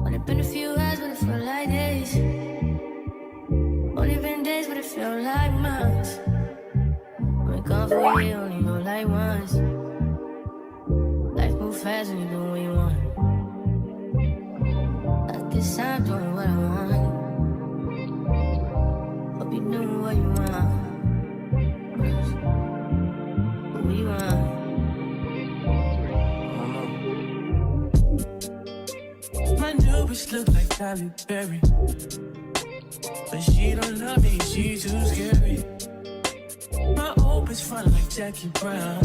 Only been a few hours, but it felt like days. Only been days, but it felt like months. When gone for a year, only know like once. Life move fast when you do what you want. I guess I'm doing what I want. Hope you doing what you want. What you want? My new bitch look like Halle Berry, but she don't love me, she too scary. My old bitch fun like Jackie Brown.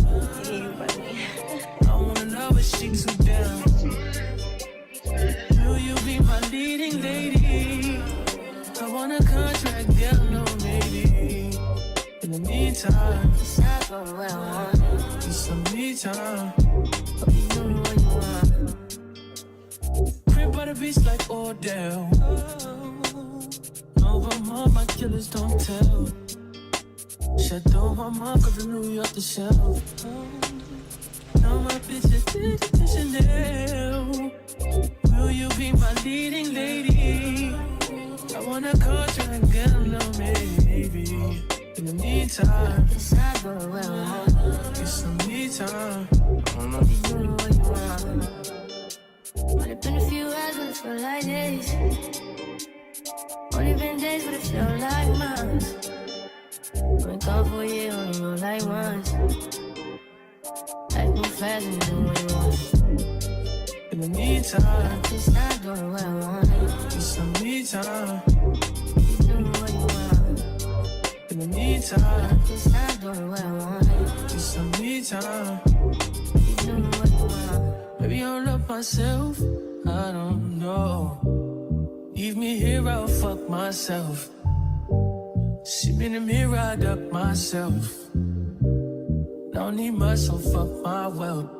I wanna know if she too down. Will you be my leading lady? I want a contract, girl, no maybe. In the meantime, It's not going what I want. need some me time. Hope you doing what you want. Crib by the beach like Odell. Over all my killers don't tell. Shadow my mom cause I New York the shelf. Now my bitch is Chanel. Will you be my leading lady? I want a contract, girl, no maybe. In the meantime, It's not going what I want. get some me time. Hope you doing what you want. Only been a few hours, but it felt like days. Only been days, but it felt like months. When gone for a year, only know like once. Life move fast and you do what you want. In the meantime, It's not doing what I want. get some me time. You doing what you want. In the meantime, It's not doing what I want. get some me time. You doing what you want. Maybe I don't love myself, I don't know. Leave me here, I'll fuck myself. See me in the mirror, I duck myself. Don't need much, so fuck my wealth.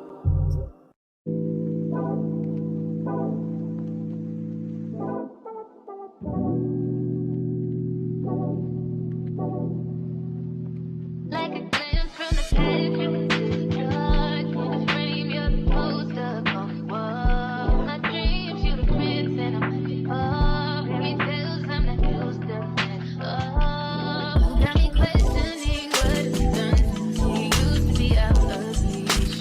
Like a glance from the past, you can see the dark. In the frame, you're the poster on the wall. My dreams, you the prince, and I'm the car. Fairy tales, I'm not used to it. Oh, you got me questioning what it's done to me. Used to be out of reach.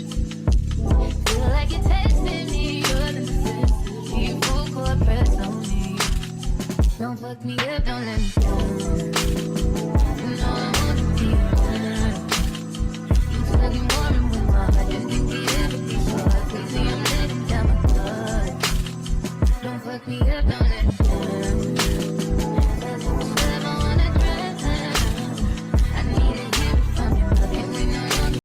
Feel like you're testing me, you're the necessity. Full court press on me. Don't fuck me up, don't let me down. You know I want to be alone. You tugging more and more. I just can't get everything so I crazy. I'm letting down my guard. Don't fuck me up, don't let me down.